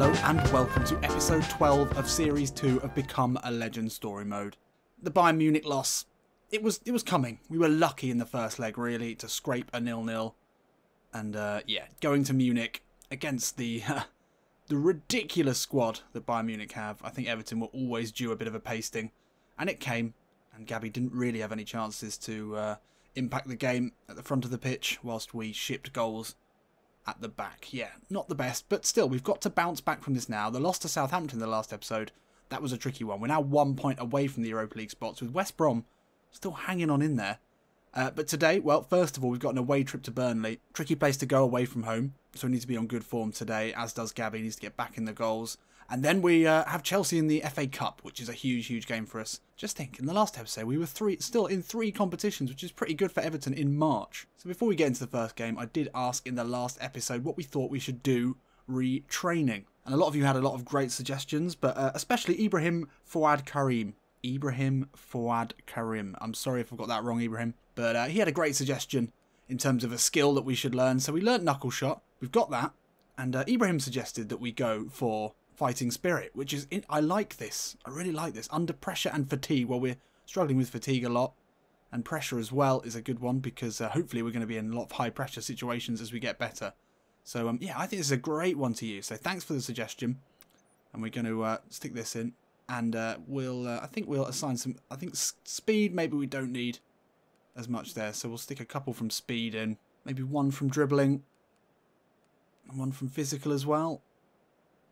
Hello and welcome to episode 12 of series 2 of Become a Legend Story Mode. The Bayern Munich loss, it was coming. We were lucky in the first leg really to scrape a 0-0. And yeah, going to Munich against the ridiculous squad that Bayern Munich have. I think Everton were always due a bit of a pasting. And it came. And Gabby didn't really have any chances to impact the game at the front of the pitch whilst we shipped goals at the back. Yeah, not the best, but still, we've got to bounce back from this now. The loss to Southampton in the last episode, that was a tricky one. We're now 1 point away from the Europa League spots, with West Brom still hanging on in there. But today, well, first of all, we've got an away trip to Burnley. Tricky place to go away from home, so we need to be on good form today, as does Gabby. He needs to get back in the goals. And then we have Chelsea in the FA Cup, which is a huge, huge game for us. Just think, in the last episode, we were still in three competitions, which is pretty good for Everton in March. So before we get into the first game, I did ask in the last episode what we thought we should do retraining. And a lot of you had a lot of great suggestions, but especially Ibrahim Fouad Karim. I'm sorry if I got that wrong, Ibrahim. But he had a great suggestion in terms of a skill that we should learn. So we learnt knuckle shot. We've got that. And Ibrahim suggested that we go for fighting spirit, which is, I like this. I really like this. Under pressure and fatigue. Well, we're struggling with fatigue a lot. And pressure as well is a good one because hopefully we're going to be in a lot of high pressure situations as we get better. So, yeah, I think this is a great one to use. So thanks for the suggestion. And we're going to stick this in. And I think we'll assign some, I think speed maybe we don't need as much there. So we'll stick a couple from speed in. Maybe one from dribbling. And one from physical as well.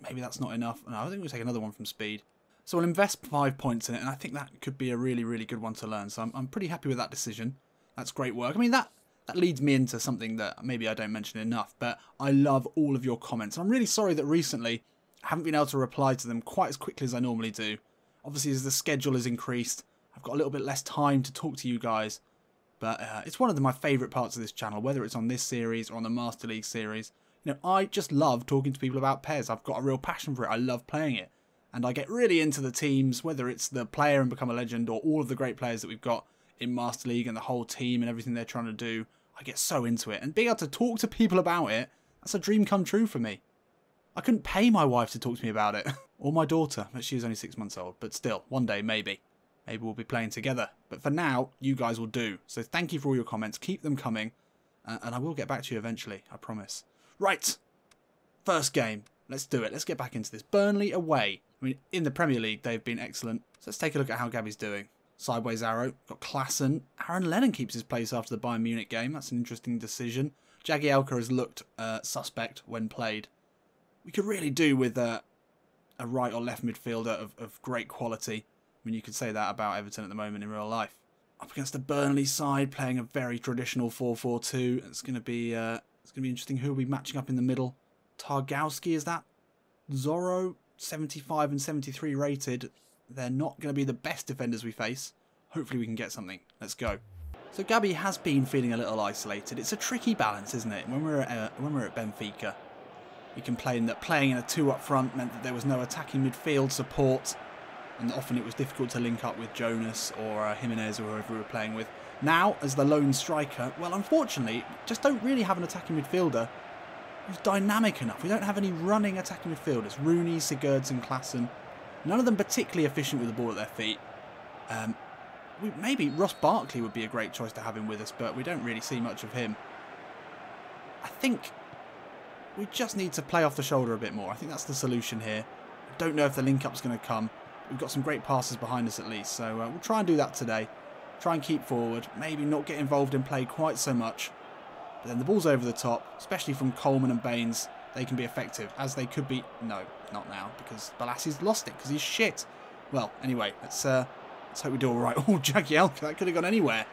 Maybe that's not enough. No, I think we'll take another one from speed. So we'll invest 5 points in it, and I think that could be a really, really good one to learn. So I'm pretty happy with that decision. That's great work. I mean, that leads me into something that maybe I don't mention enough, but I love all of your comments. I'm really sorry that recently I haven't been able to reply to them quite as quickly as I normally do. Obviously, as the schedule has increased, I've got a little bit less time to talk to you guys. But it's one of my favourite parts of this channel, whether it's on this series or on the Master League series. You know, I just love talking to people about PES. I've got a real passion for it. I love playing it. And I get really into the teams, whether it's the player and Become a Legend or all of the great players that we've got in Master League and the whole team and everything they're trying to do. I get so into it. And being able to talk to people about it, that's a dream come true for me. I couldn't pay my wife to talk to me about it. Or my daughter, but she was only 6 months old. But still, one day, maybe. Maybe we'll be playing together. But for now, you guys will do. So thank you for all your comments. Keep them coming. And I will get back to you eventually, I promise. Right. First game. Let's do it. Let's get back into this. Burnley away. I mean, in the Premier League, they've been excellent. So let's take a look at how Gabby's doing. Sideways arrow. Got Klassen. Aaron Lennon keeps his place after the Bayern Munich game. That's an interesting decision. Jagielka has looked suspect when played. We could really do with a right or left midfielder of great quality. I mean, you could say that about Everton at the moment in real life. Up against the Burnley side, playing a very traditional 4-4-2. It's going to be interesting. Who will be matching up in the middle? Targowski, is that? Zorro, 75 and 73 rated. They're not going to be the best defenders we face. Hopefully we can get something. Let's go. So Gabby has been feeling a little isolated. It's a tricky balance, isn't it? When we're at Benfica, we complained that playing in a 2 up front meant that there was no attacking midfield support. And often it was difficult to link up with Jonas or Jimenez or whoever we were playing with. Now, as the lone striker, well, unfortunately, just don't really have an attacking midfielder who's dynamic enough. We don't have any running attacking midfielders. Rooney, Sigurdsson, Klassen. None of them particularly efficient with the ball at their feet. Maybe Ross Barkley would be a great choice to have him with us, but we don't really see much of him. I think we just need to play off the shoulder a bit more. I think that's the solution here. I don't know if the link-up's going to come. We've got some great passes behind us at least, so we'll try and do that today. Try and keep forward. Maybe not get involved in play quite so much. But then the ball's over the top, especially from Coleman and Baines. They can be effective, as they could be. No, not now, because Balassi's lost it, because he's shit. Well, anyway, let's hope we do all right. Oh, Jagielka, that could have gone anywhere.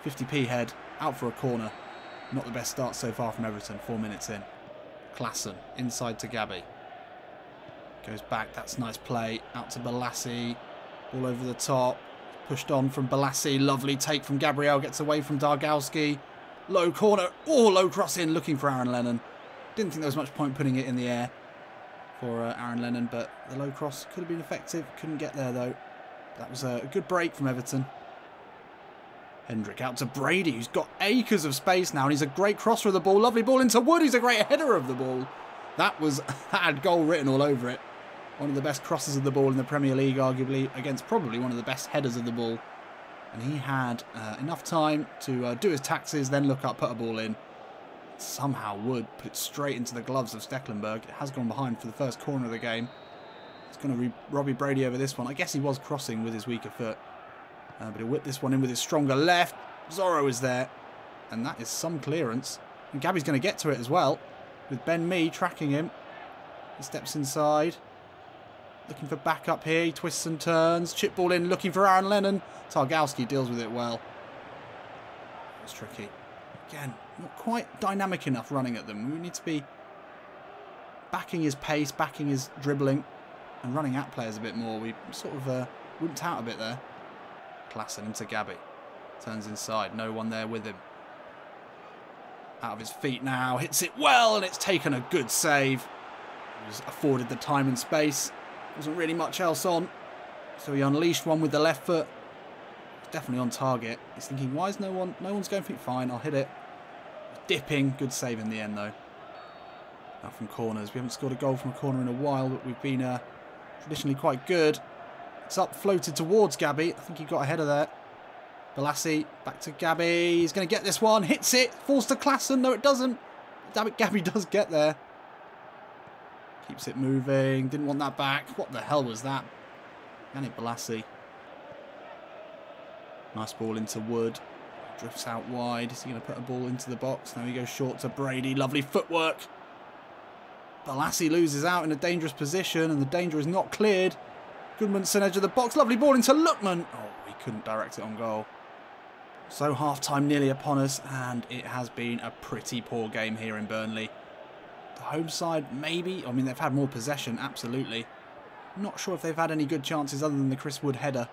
50p head, out for a corner. Not the best start so far from Everton, 4 minutes in. Klassen, inside to Gabby. Goes back, that's nice play. Out to Balassi. All over the top. Pushed on from Balassi. Lovely take from Gabriel. Gets away from Dargowski. Low corner. Oh, low cross in. Looking for Aaron Lennon. Didn't think there was much point putting it in the air for Aaron Lennon, but the low cross could have been effective. Couldn't get there, though. That was a good break from Everton. Hendrick out to Brady, who's got acres of space now, and he's a great crosser of the ball. Lovely ball into Wood. He's a great header of the ball. That had goal written all over it. One of the best crosses of the ball in the Premier League, arguably, against probably one of the best headers of the ball. And he had enough time to do his taxes, then look up, put a ball in. Somehow Wood put it straight into the gloves of Stekelenburg. It has gone behind for the first corner of the game. It's going to Robbie Brady over this one. I guess he was crossing with his weaker foot. But he'll whip this one in with his stronger left. Zorro is there. And that is some clearance. And Gabby's going to get to it as well. With Ben Mee tracking him. He steps inside. Looking for backup here. He twists and turns. Chip ball in. Looking for Aaron Lennon. Targowski deals with it well. It's tricky. Again, not quite dynamic enough running at them. We need to be backing his pace, backing his dribbling, and running at players a bit more. We sort of wimped out a bit there. Klassen into Gabby. Turns inside. No one there with him. Out of his feet now. Hits it well, and it's taken a good save. He was afforded the time and space. Wasn't really much else on. So he unleashed one with the left foot. Definitely on target. He's thinking, why is no one's going for it? Fine, I'll hit it. Dipping. Good save in the end, though. Now from corners. We haven't scored a goal from a corner in a while, but we've been traditionally quite good. It's up, floated towards Gabby. I think he got ahead of there. Balassi, back to Gabby. He's going to get this one. Hits it. Falls to Klassen. No, it doesn't. Damn it, Gabby does get there. Keeps it moving. Didn't want that back. What the hell was that? Yannick Balassi. Nice ball into Wood. Drifts out wide. Is he going to put a ball into the box? Now he goes short to Brady. Lovely footwork. Balassi loses out in a dangerous position, and the danger is not cleared. Goodmanson edge of the box. Lovely ball into Lookman. Oh, he couldn't direct it on goal. So half-time nearly upon us, and it has been a pretty poor game here in Burnley. The home side, maybe. I mean, they've had more possession, absolutely. Not sure if they've had any good chances other than the Chris Wood header.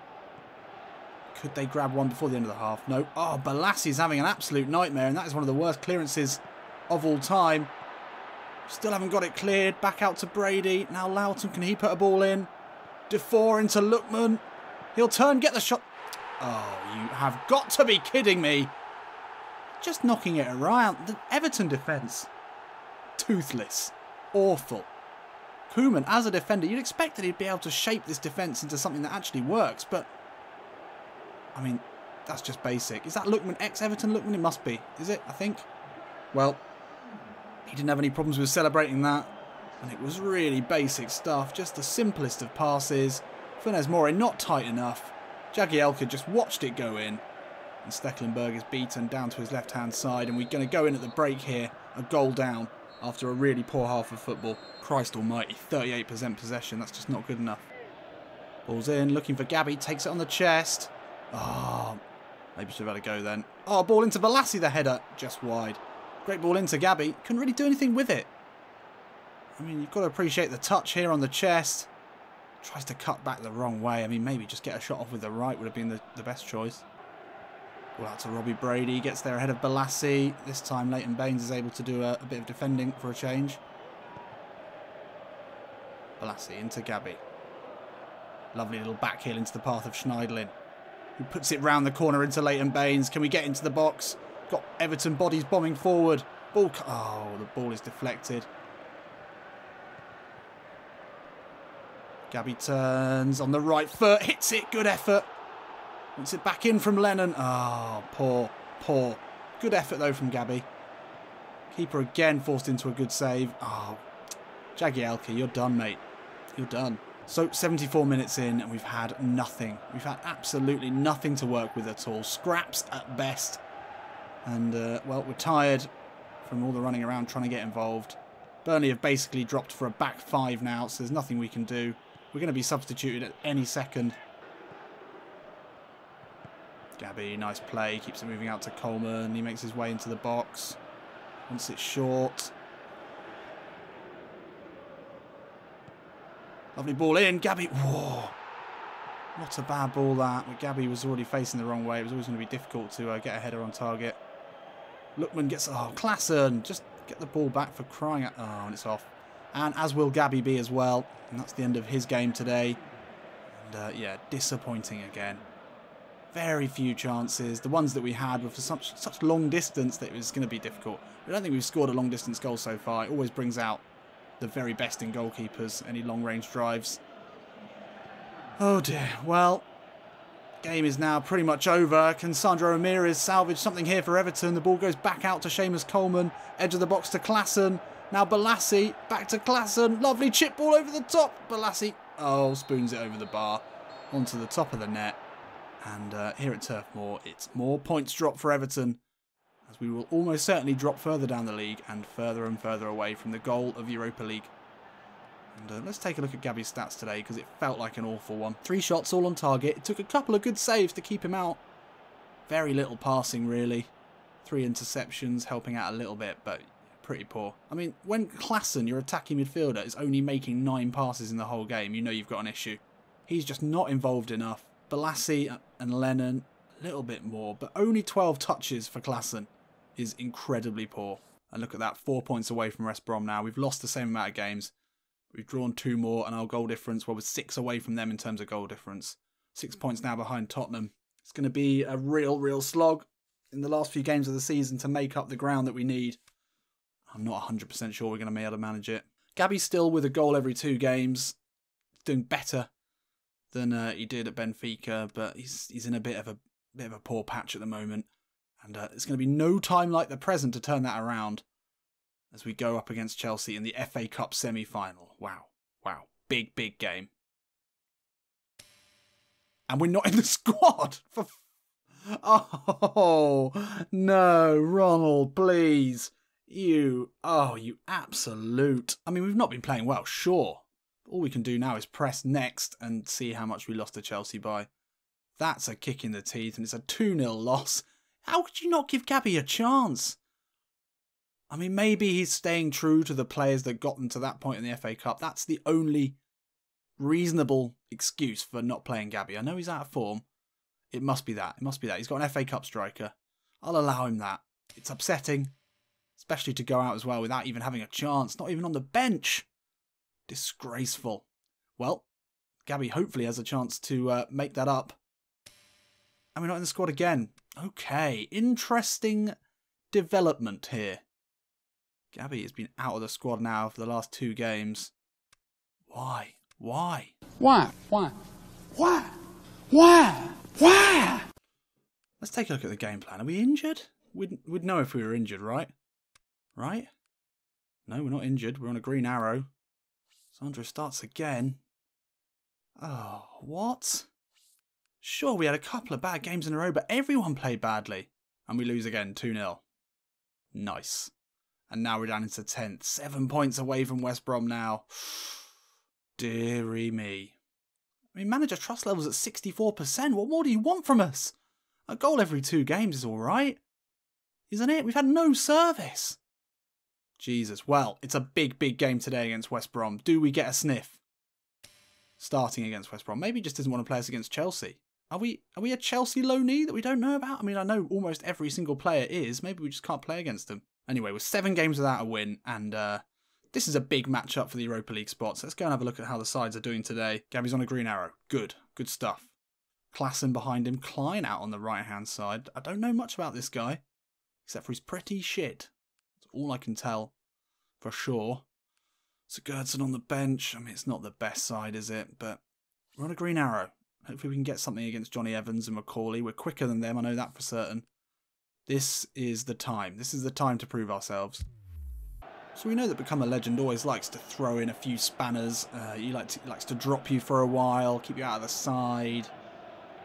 Could they grab one before the end of the half? No. Oh, Balassi's having an absolute nightmare, and that is one of the worst clearances of all time. Still haven't got it cleared. Back out to Brady. Now Loughton, can he put a ball in? Defoe into Lookman. He'll turn, get the shot. Oh, you have got to be kidding me. Just knocking it around. The Everton defence. Toothless. Awful. Koeman, as a defender, you'd expect that he'd be able to shape this defence into something that actually works, but I mean, that's just basic. Is that Lookman, ex-Everton Lookman? It must be. Is it? I think. Well, he didn't have any problems with celebrating that. And it was really basic stuff. Just the simplest of passes. Funes Mori not tight enough. Jagielka just watched it go in. And Stekelenburg is beaten down to his left-hand side. And we're going to go in at the break here. A goal down after a really poor half of football. Christ almighty. 38% possession. That's just not good enough. Ball's in. Looking for Gabby. Takes it on the chest. Oh, maybe should have had a go then. Oh, ball into Balassi, the header. Just wide. Great ball into Gabby. Couldn't really do anything with it. I mean, you've got to appreciate the touch here on the chest. Tries to cut back the wrong way. I mean, maybe just get a shot off with the right would have been the best choice. Ball out to Robbie Brady. Gets there ahead of Balassi. This time Leighton Baines is able to do a bit of defending for a change. Balassi into Gabby. Lovely little back heel into the path of Schneidlin, who puts it round the corner into Leighton Baines. Can we get into the box? Got Everton bodies bombing forward. Ball. Oh, the ball is deflected. Gabby turns on the right foot. Hits it. Good effort. Wants it back in from Lennon. Oh, poor. Good effort, though, from Gabby. Keeper again forced into a good save. Oh, Jagielka, you're done, mate. You're done. So 74 minutes in and we've had nothing. We've had absolutely nothing to work with at all. Scraps at best. And, well, we're tired from all the running around trying to get involved. Burnley have basically dropped for a back five now, so there's nothing we can do. We're going to be substituted at any second. Gabby, nice play. Keeps it moving out to Coleman. He makes his way into the box. Wants it short. Lovely ball in. Gabby. Whoa. Not a bad ball that. But Gabby was already facing the wrong way. It was always going to be difficult to get a header on target. Lookman gets... Oh, Klassen. Just get the ball back for crying out. Oh, and it's off. And as will Gabby be as well. And that's the end of his game today. And yeah, disappointing again. Very few chances. The ones that we had were for such long distance that it was going to be difficult. I don't think we've scored a long distance goal so far. It always brings out the very best in goalkeepers, any long-range drives. Oh dear, well, game is now pretty much over. Can Sandro Ramirez salvage something here for Everton? The ball goes back out to Seamus Coleman, edge of the box to Klassen. Now Balassi, back to Klassen, lovely chip ball over the top. Balassi, oh, spoons it over the bar, onto the top of the net. And here at Turf Moor, it's more points drop for Everton, as we will almost certainly drop further down the league and further away from the goal of Europa League. And let's take a look at Gabby's stats today, because it felt like an awful one. 3 shots, all on target. It took a couple of good saves to keep him out. Very little passing, really. 3 interceptions, helping out a little bit, but pretty poor. I mean, when Klassen, your attacking midfielder, is only making 9 passes in the whole game, you know you've got an issue. He's just not involved enough. Balassi and Lennon, a little bit more, but only 12 touches for Klassen is incredibly poor. And look at that, 4 points away from West Brom now. We've lost the same amount of games. We've drawn 2 more, and our goal difference, well, we're 6 away from them in terms of goal difference. 6 points now behind Tottenham. It's going to be a real slog in the last few games of the season to make up the ground that we need. I'm not 100% sure we're going to be able to manage it. Gabby's still with a goal every 2 games, doing better than he did at Benfica, but he's in a bit of a poor patch at the moment, and it's going to be no time like the present to turn that around as we go up against Chelsea in the FA Cup semi-final. Wow, big game, and we're not in the squad. Oh no, Ronald, please, you absolute. I mean, we've not been playing well, sure. All we can do now is press next and see how much we lost to Chelsea by. That's a kick in the teeth, and it's a 2-0 loss. How could you not give Gabby a chance? I mean, maybe he's staying true to the players that got them to that point in the FA Cup. That's the only reasonable excuse for not playing Gabby. I know he's out of form. It must be that. He's got an FA Cup striker. I'll allow him that. It's upsetting, especially to go out as well without even having a chance, not even on the bench. Disgraceful. Well, Gabby hopefully has a chance to make that up. And we're not in the squad again. Okay, interesting development here. Gabby has been out of the squad now for the last 2 games. Why? Let's take a look at the game plan. Are we injured? We'd know if we were injured, right? Right? No, we're not injured. We're on a green arrow. Sandro starts again. Oh, what? Sure, we had a couple of bad games in a row, but everyone played badly. And we lose again, 2-0. Nice. And now we're down into 10th. 7 points away from West Brom now. Deary me. I mean, manager trust levels at 64%. What more do you want from us? A goal every 2 games is alright. Isn't it? We've had no service. Jesus. Well, it's a big game today against West Brom. Do we get a sniff? Starting against West Brom. Maybe he just doesn't want to play us against Chelsea. Are we a Chelsea loanee that we don't know about? I mean, I know almost every single player is. Maybe we just can't play against them. Anyway, we're 7 games without a win, and this is a big matchup for the Europa League spots. Let's go and have a look at how the sides are doing today. Gabby's on a green arrow. Good stuff. Klassen behind him. Klein out on the right-hand side. I don't know much about this guy, except for he's pretty shit. That's all I can tell for sure. Sigurdsson on the bench. I mean, it's not the best side, is it? But we're on a green arrow. Hopefully we can get something against Johnny Evans and Macaulay. We're quicker than them, I know that for certain. This is the time. This is the time to prove ourselves. So we know that Become a Legend always likes to throw in a few spanners. He likes to drop you for a while, keep you out of the side,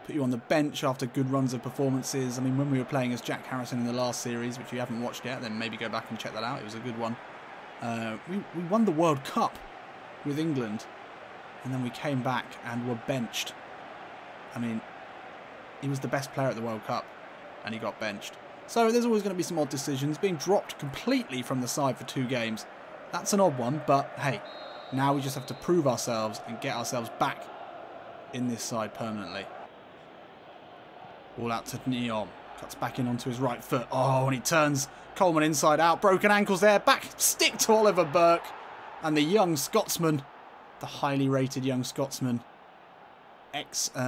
put you on the bench after good runs of performances. I mean, when we were playing as Jack Harrison in the last series, which you haven't watched yet, then maybe go back and check that out. It was a good one. We won the World Cup with England, and then we came back and were benched. I mean, he was the best player at the World Cup, and he got benched. So there's always going to be some odd decisions. Being dropped completely from the side for 2 games, that's an odd one, but hey, now we just have to prove ourselves and get ourselves back in this side permanently. Ball out to Neom. Cuts back in onto his right foot. Oh, and he turns Coleman inside out. Broken ankles there. Back stick to Oliver Burke. And the young Scotsman, the highly rated young Scotsman.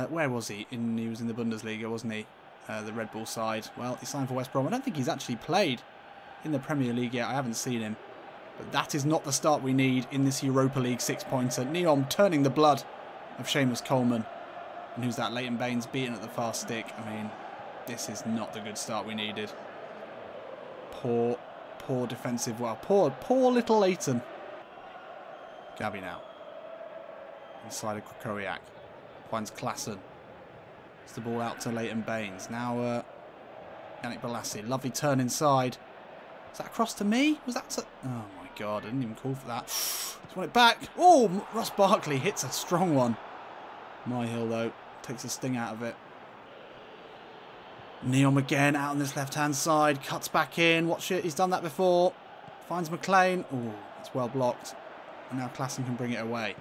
Where was he? He was in the Bundesliga, wasn't he? The Red Bull side. Well, he signed for West Brom. I don't think he's actually played in the Premier League yet. I haven't seen him. But that is not the start we need in this Europa League 6-pointer. Neom turning the blood of Seamus Coleman. And who's that? Leighton Baines beaten at the far stick. I mean, this is not the good start we needed. Poor defensive. Well, poor little Leighton. Gabby now. Inside of Krokowiak. Finds Klassen. It's the ball out to Leighton Baines. Now, Yannick Bolasie. Lovely turn inside. Is that across to me? Was that to... Oh, my God. I didn't even call for that. Just want it back. Oh, Ross Barkley hits a strong one. Myhill, though, takes the sting out of it. Neom again out on this left-hand side. Cuts back in. Watch it. He's done that before. Finds McLean. Oh, it's well blocked. And now Klassen can bring it away.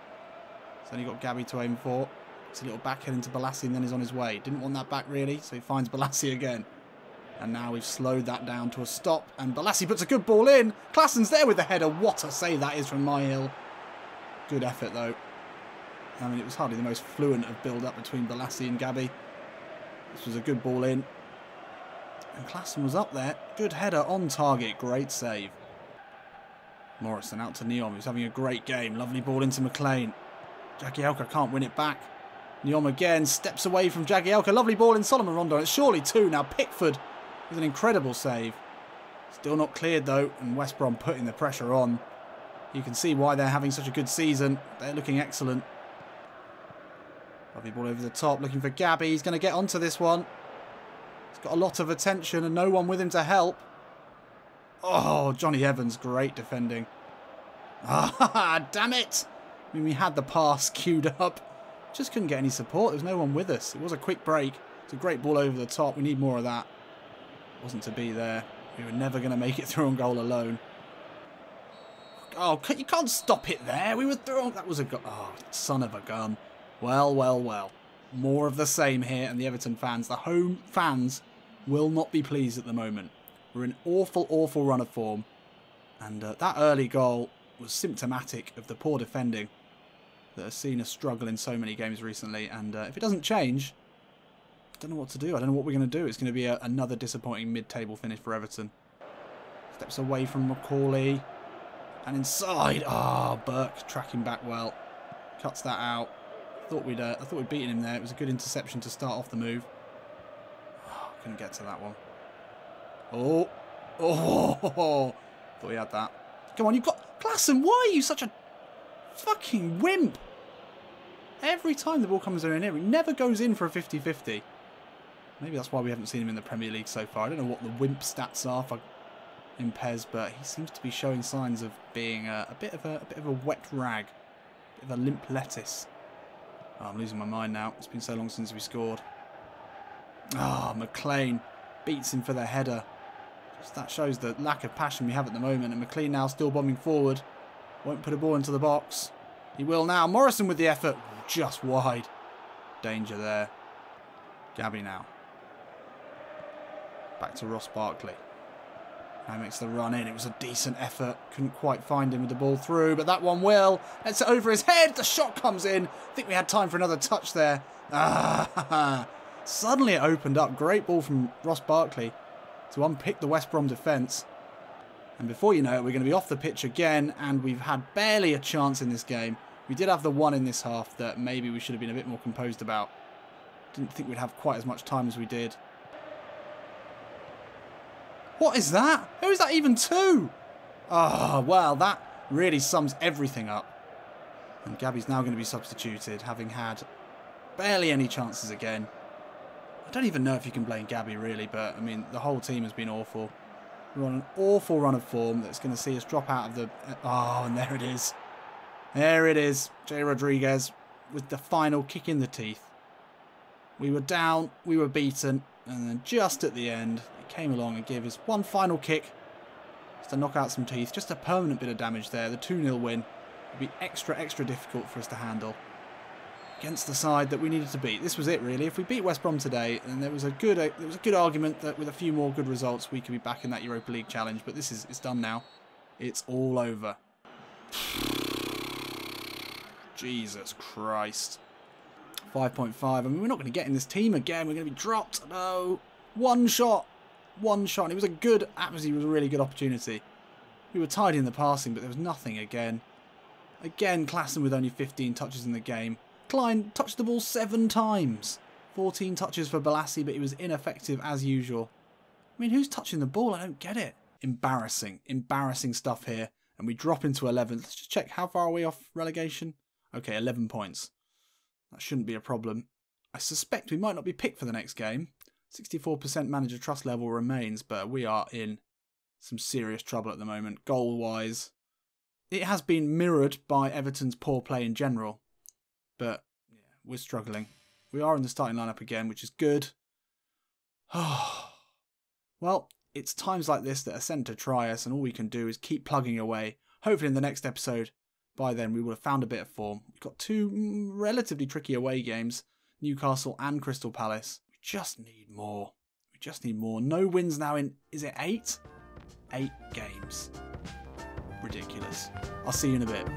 He's only got Gabby to aim for. It's a little backhead into Bolasie and then he's on his way. Didn't want that back, really, so he finds Bolasie again. And now we've slowed that down to a stop. And Bolasie puts a good ball in. Klassen's there with the header. What a save that is from Myhill. Good effort, though. I mean, it was hardly the most fluent of build-up between Bolasie and Gabby. This was a good ball in. And Klassen was up there. Good header on target. Great save. Morrison out to Neom, who's having a great game. Lovely ball into McLean. Jagielka can't win it back. Neom again steps away from Jagielka. Lovely ball in Solomon Rondon. It's surely two. Now Pickford with an incredible save. Still not cleared though. And West Brom putting the pressure on. You can see why they're having such a good season. They're looking excellent. Lovely ball over the top. Looking for Gabby. He's going to get onto this one. He's got a lot of attention and no one with him to help. Oh, Johnny Evans. Great defending. Ah, damn it. I mean, we had the pass queued up. Just couldn't get any support. There was no one with us. It was a quick break. It's a great ball over the top. We need more of that. Wasn't to be there. We were never going to make it through on goal alone. Oh, you can't stop it there. We were through. That was a goal. Oh, son of a gun. Well, well, well. More of the same here. And the Everton fans, the home fans, will not be pleased at the moment. We're in awful, awful run of form. And that early goal was symptomatic of the poor defending that has seen us struggle in so many games recently. And if it doesn't change, I don't know what to do. I don't know what we're going to do. It's going to be another disappointing mid-table finish for Everton. Steps away from Macaulay. And inside. Ah, oh, Burke tracking back well. Cuts that out. I thought we'd beaten him there. It was a good interception to start off the move. Oh, couldn't get to that one. Oh. Oh. Thought we had that. Come on, you've got... Klassen, why are you such a fucking wimp? Every time the ball comes in here, he never goes in for a 50-50. Maybe that's why we haven't seen him in the Premier League so far. I don't know what the wimp stats are for in PES, but he seems to be showing signs of being a bit of a wet rag, a bit of a limp lettuce. Oh, I'm losing my mind now. It's been so long since we scored. Ah, oh, McLean beats him for the header. Just that shows the lack of passion we have at the moment. And McLean now still bombing forward. Won't put a ball into the box. He will now. Morrison with the effort. Just wide. Danger there. Gabby now. Back to Ross Barkley. Now makes the run in. It was a decent effort. Couldn't quite find him with the ball through, but that one will. It's over his head. The shot comes in. I think we had time for another touch there. Ah, suddenly it opened up. Great ball from Ross Barkley to unpick the West Brom defence. And before you know it, we're going to be off the pitch again, and we've had barely a chance in this game. We did have the one in this half that maybe we should have been a bit more composed about. Didn't think we'd have quite as much time as we did. What is that? Who is that even to? Ah, oh, well, that really sums everything up. And Gabby's now going to be substituted, having had barely any chances again. I don't even know if you can blame Gabby, really, but, I mean, the whole team has been awful. We're on an awful run of form that's going to see us drop out of the... Oh, and there it is. There it is. Jay Rodriguez with the final kick in the teeth. We were down, we were beaten, and then just at the end, he came along and gave us one final kick just to knock out some teeth. Just a permanent bit of damage there. The 2-0 win would be extra difficult for us to handle against the side that we needed to beat. This was it, really. If we beat West Brom today, then there was a good argument that with a few more good results, we could be back in that Europa League challenge. But it's done now. It's all over. Jesus Christ. 5.5. I mean, we're not going to get in this team again. We're going to be dropped. No. One shot. And it was a good... It was a really good opportunity. We were tidy in the passing, but there was nothing again. Again, Klassen with only 15 touches in the game. Klein touched the ball 7 times. 14 touches for Balassi, but he was ineffective as usual. I mean, who's touching the ball? I don't get it. Embarrassing. Embarrassing stuff here. And we drop into 11th. Let's just check how far are we off relegation. Okay, 11 points. That shouldn't be a problem. I suspect we might not be picked for the next game. 64% manager trust level remains, but we are in some serious trouble at the moment, goal-wise. It has been mirrored by Everton's poor play in general, but yeah, we're struggling. We are in the starting lineup again, which is good. Well, it's times like this that are sent to try us, and all we can do is keep plugging away. Hopefully in the next episode, by then, we will have found a bit of form. We've got 2 relatively tricky away games, Newcastle and Crystal Palace. We just need more. We just need more. No wins now in, is it 8? 8 games. Ridiculous. I'll see you in a bit.